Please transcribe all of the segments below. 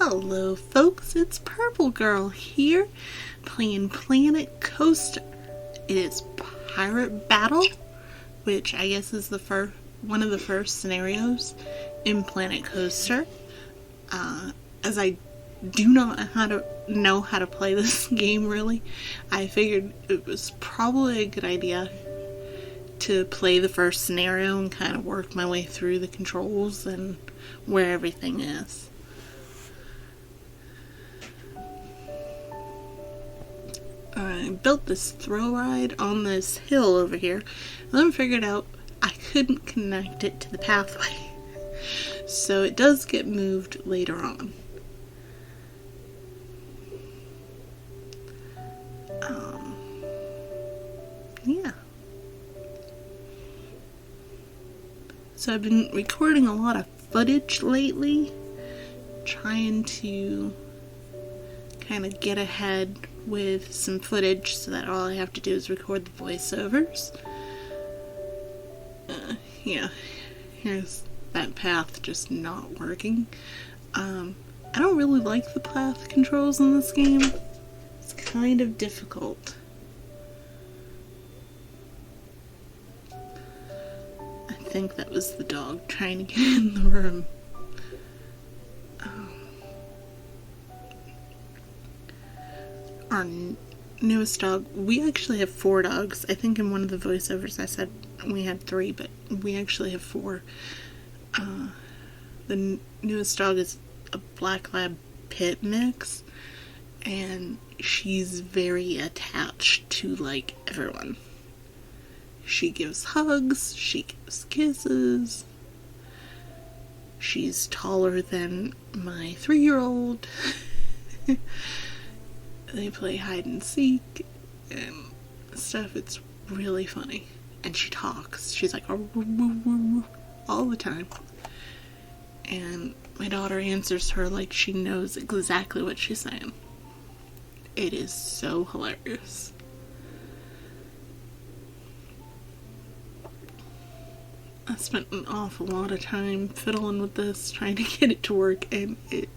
Hello folks, it's Purplegirl here, playing Planet Coaster. It is Pirate Battle, which I guess is one of the first scenarios in Planet Coaster. As I do not know how to play this game really, I figured it was probably a good idea to play the first scenario and kind of work my way through the controls and where everything is. I built this throw ride on this hill over here, and then figured out I couldn't connect it to the pathway. So it does get moved later on. Yeah. So I've been recording a lot of footage lately, trying to kind of get ahead with some footage so that all I have to do is record the voiceovers. Yeah, here's that path just not working. I don't really like the path controls in this game. It's kind of difficult. I think that was the dog trying to get in the room. Our newest dog, we actually have 4 dogs. I think in one of the voiceovers I said we had 3, but we actually have 4. The newest dog is a black lab pit mix, and she's very attached to like everyone. She gives hugs, she gives kisses. She's taller than my 3-year-old. They play hide and seek and stuff. It's really funny. And she talks. She's like all the time. And my daughter answers her like she knows exactly what she's saying. It is so hilarious. I spent an awful lot of time fiddling with this, trying to get it to work, and it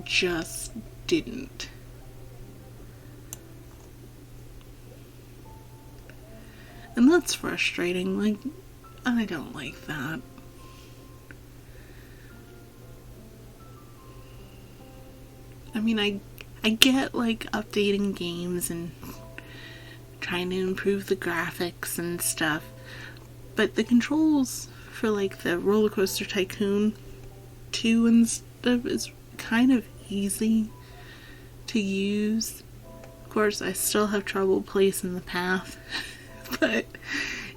just didn't. And that's frustrating. Like, I don't like that. I mean, I get, like, updating games and trying to improve the graphics and stuff, but the controls for, like, the Roller Coaster Tycoon 2 and stuff is kind of easy to use. Of course, I still have trouble placing the path. But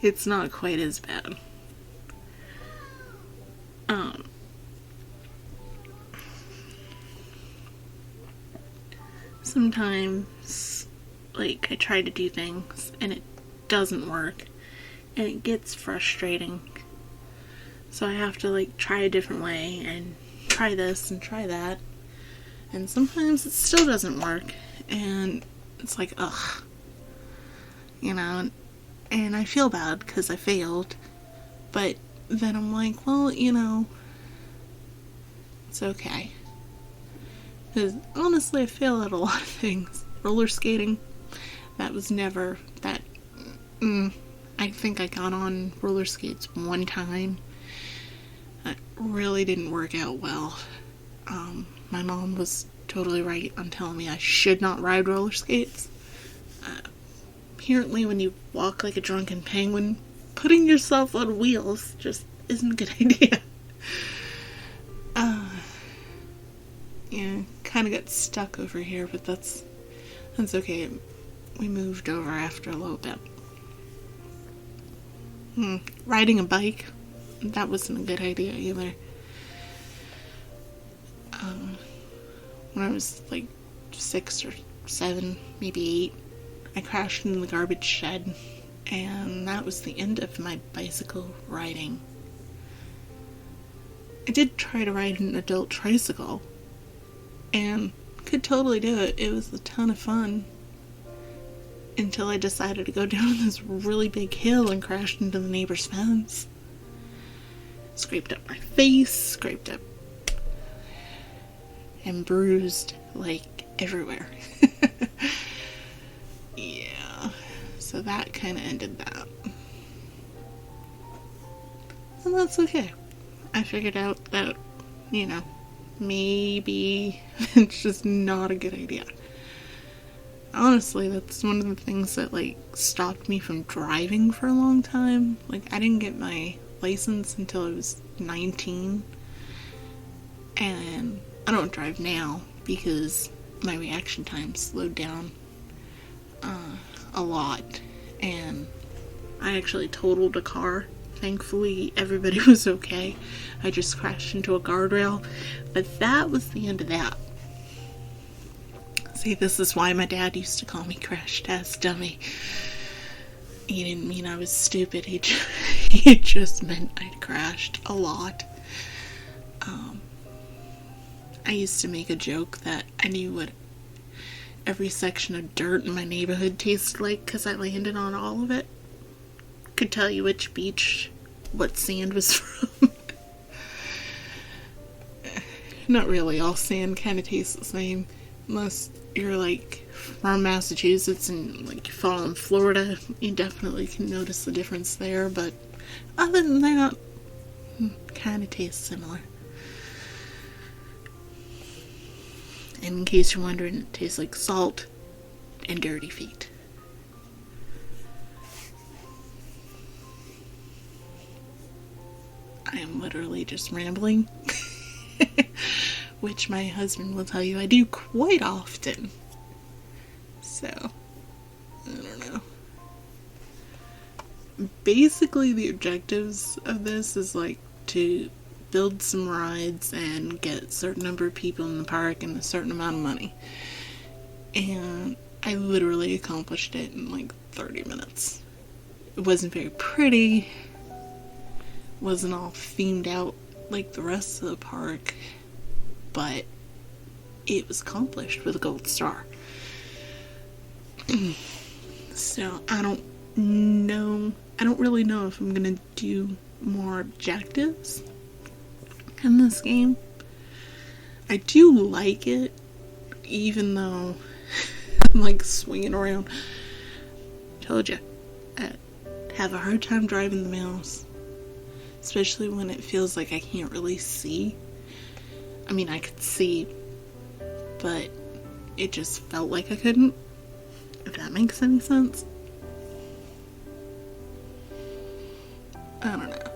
it's not quite as bad. Sometimes, like, I try to do things and it doesn't work, and it gets frustrating. So I have to, like, try a different way and try this and try that. And sometimes it still doesn't work, and it's like, ugh. You know, and I feel bad because I failed, but then I'm like, well, you know, it's okay. Because honestly, I fail at a lot of things. Roller skating, that was never that. I think I got on roller skates one time. That really didn't work out well. My mom was totally right on telling me I should not ride roller skates. Apparently, when you walk like a drunken penguin, putting yourself on wheels just isn't a good idea. Yeah, kind of got stuck over here, but that's okay. We moved over after a little bit. Riding a bike, that wasn't a good idea either. When I was like 6 or 7, maybe 8, I crashed in the garbage shed, and that was the end of my bicycle riding. I did try to ride an adult tricycle, and could totally do it. It was a ton of fun. Until I decided to go down this really big hill and crashed into the neighbor's fence. Scraped up my face, scraped up and bruised, like, everywhere. Yeah, so that kind of ended that. And that's okay. I figured out that, you know, maybe it's just not a good idea. Honestly, that's one of the things that, like, stopped me from driving for a long time. Like, I didn't get my license until I was 19. And I don't drive now because my reaction time slowed down a lot. And I actually totaled a car. Thankfully, everybody was okay. I just crashed into a guardrail. But that was the end of that. See, this is why my dad used to call me Crash Test Dummy. He didn't mean I was stupid. He just meant I'd crashed a lot. I used to make a joke that I knew what every section of dirt in my neighborhood tasted like because I landed on all of it. Could tell you which beach, what sand was from. Not really. All sand kind of tastes the same. Unless you're, like, from Massachusetts and, like, you fall in Florida, you definitely can notice the difference there. But other than that, kind of tastes similar. And in case you're wondering, it tastes like salt and dirty feet. I am literally just rambling. Which my husband will tell you I do quite often. So, I don't know. Basically, the objectives of this is, like, to build some rides and get a certain number of people in the park and a certain amount of money. And I literally accomplished it in, like, 30 minutes. It wasn't very pretty. Wasn't all themed out like the rest of the park. But it was accomplished with a gold star. So, I don't really know if I'm gonna do more objectives in this game. I do like it, even though I'm, like, swinging around. Told you, I have a hard time driving the mouse. Especially when it feels like I can't really see. I mean, I could see, but it just felt like I couldn't, if that makes any sense. I don't know.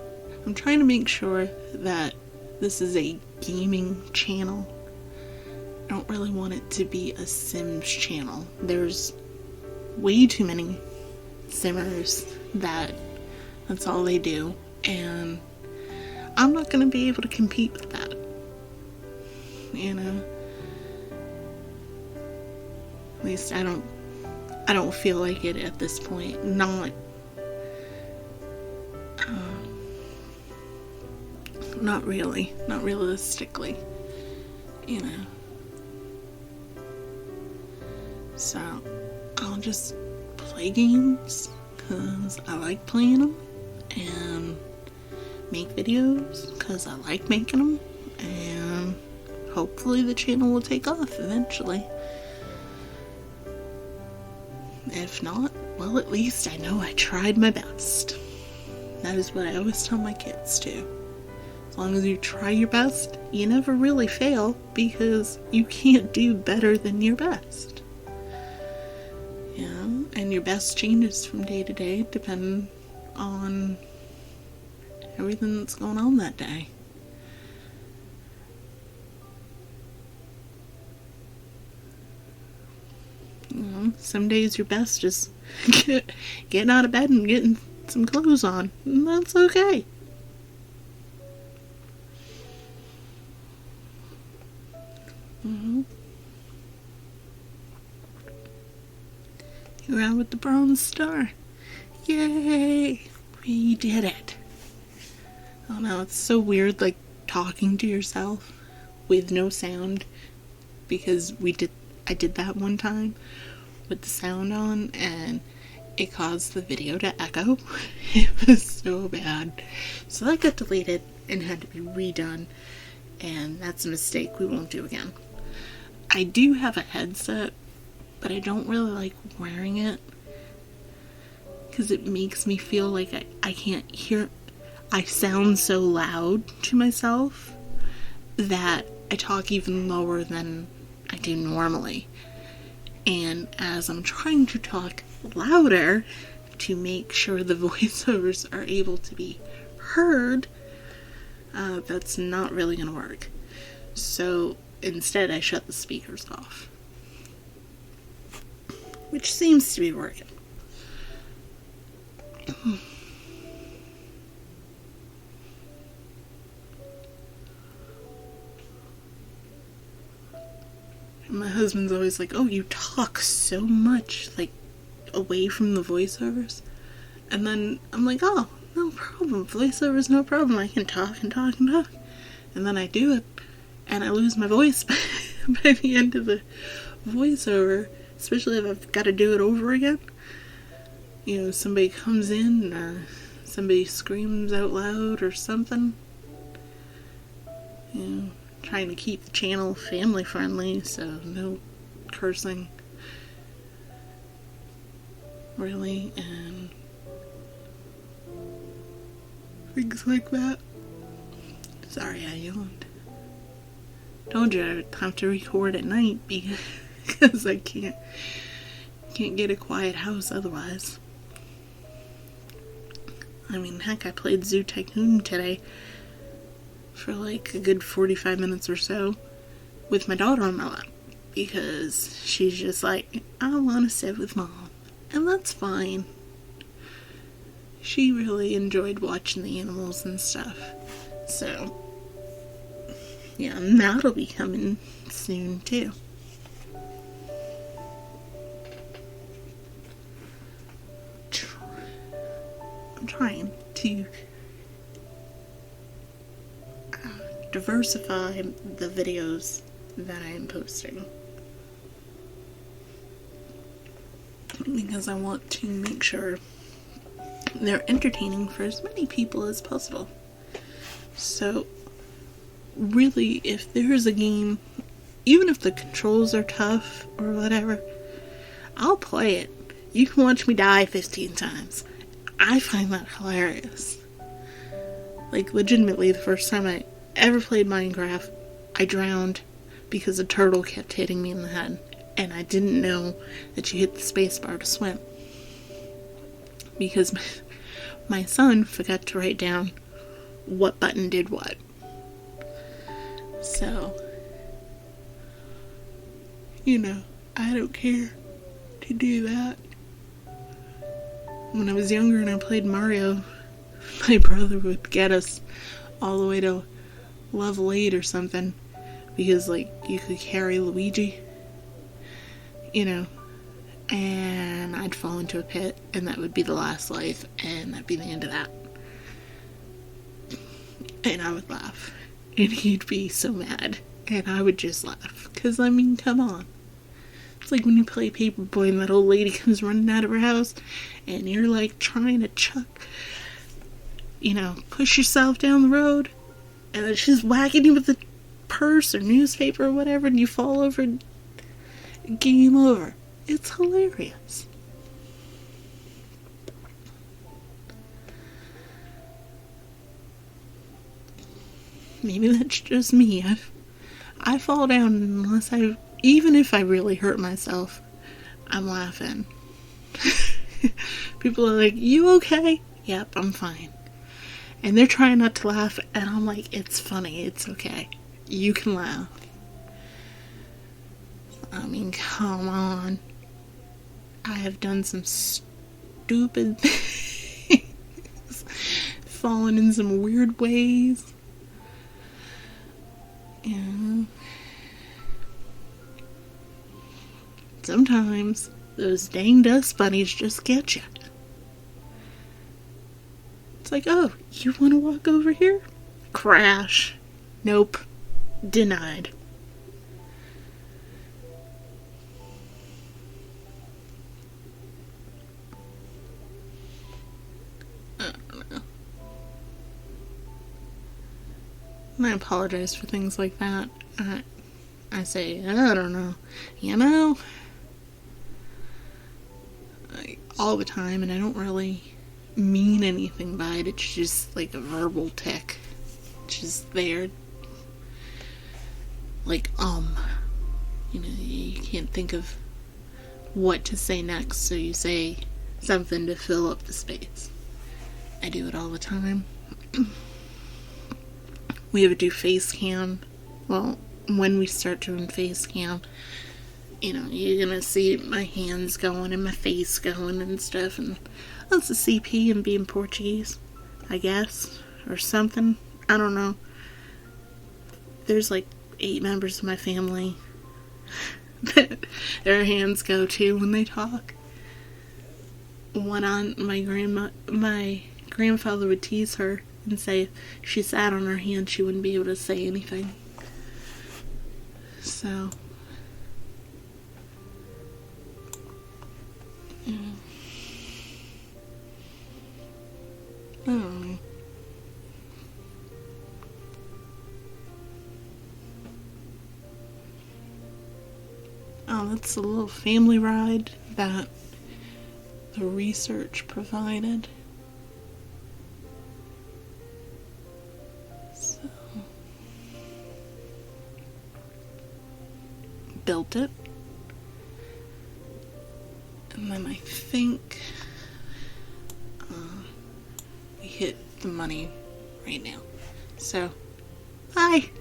I'm trying to make sure that this is a gaming channel. I don't really want it to be a Sims channel. There's way too many Simmers that's all they do, and I'm not going to be able to compete with that. You know, at least I don't feel like it at this point. Not really, not realistically, you know. So I'll just play games because I like playing them, and make videos because I like making them, and hopefully the channel will take off eventually. If not, well, at least I know I tried my best. That is what I always tell my kids too. As long as you try your best, you never really fail because you can't do better than your best. Yeah, and your best changes from day to day depending on everything that's going on that day. You know, some days your best is getting out of bed and getting some clothes on. And that's okay. You're out with the bronze star. Yay! We did it. Oh no, it's so weird, like, talking to yourself with no sound, because I did that one time with the sound on, and it caused the video to echo. It was so bad. So that got deleted and had to be redone, and that's a mistake we won't do again. I do have a headset, but I don't really like wearing it because it makes me feel like I can't hear. I sound so loud to myself that I talk even lower than I do normally. And as I'm trying to talk louder to make sure the voiceovers are able to be heard, that's not really going to work. So instead I shut the speakers off, which seems to be working. My husband's always like, oh, you talk so much, like, away from the voiceovers. And then I'm like, oh, no problem. Voiceovers, no problem. I can talk and talk and talk. And then I do it, and I lose my voice by the end of the voiceover, especially if I've got to do it over again. You know, somebody comes in, or somebody screams out loud or something. You know, trying to keep the channel family friendly, so no cursing, really, and things like that. Sorry I yawned. Told you I have to record at night because I can't get a quiet house otherwise. I mean, heck, I played Zoo Tycoon today for like a good 45 minutes or so with my daughter on my lap because she's just like, I want to sit with mom, and that's fine. She really enjoyed watching the animals and stuff, so yeah, and that'll be coming soon too. I'm trying to diversify the videos that I am posting because I want to make sure they're entertaining for as many people as possible. So really, if there's a game, even if the controls are tough or whatever, I'll play it. You can watch me die 15 times. I find that hilarious. Like, legitimately, the first time I ever played Minecraft, I drowned because a turtle kept hitting me in the head, and I didn't know that you hit the spacebar to swim. Because my son forgot to write down what button did what. So, you know, I don't care to do that. When I was younger and I played Mario, my brother would get us all the way to level 8 or something, because, like, you could carry Luigi, you know, and I'd fall into a pit, and that would be the last life, and that'd be the end of that. And I would laugh, and he'd be so mad, and I would just laugh, because, I mean, come on. It's like when you play Paperboy and that old lady comes running out of her house, and you're, like, trying to push yourself down the road, and then she's whacking you with a purse or newspaper or whatever, and you fall over, and game over. It's hilarious. Maybe that's just me. I fall down even if I really hurt myself, I'm laughing. People are like, you okay? Yep, I'm fine. And they're trying not to laugh, and I'm like, it's funny, it's okay. You can laugh. I mean, come on. I have done some stupid things. Fallen in some weird ways. And sometimes those dang dust bunnies just get you. It's like, oh, you want to walk over here? Crash. Nope. Denied. I don't know. And I apologize for things like that. I say, I don't know, you know, like, all the time, and I don't really mean anything by it. It's just like a verbal tick. It's just there. Like, you know, you can't think of what to say next, so you say something to fill up the space. I do it all the time. We ever do face cam? Well, when we start doing face cam, you know, you're gonna see my hands going and my face going and stuff, and that's a CP and being Portuguese, I guess, or something. I don't know. There's like 8 members of my family that their hands go to when they talk. One on my grandfather would tease her and say if she sat on her hand she wouldn't be able to say anything. So yeah. I don't know. Oh, that's a little family ride that the research provided. So, built it. And then I think we hit the money right now. So, hi!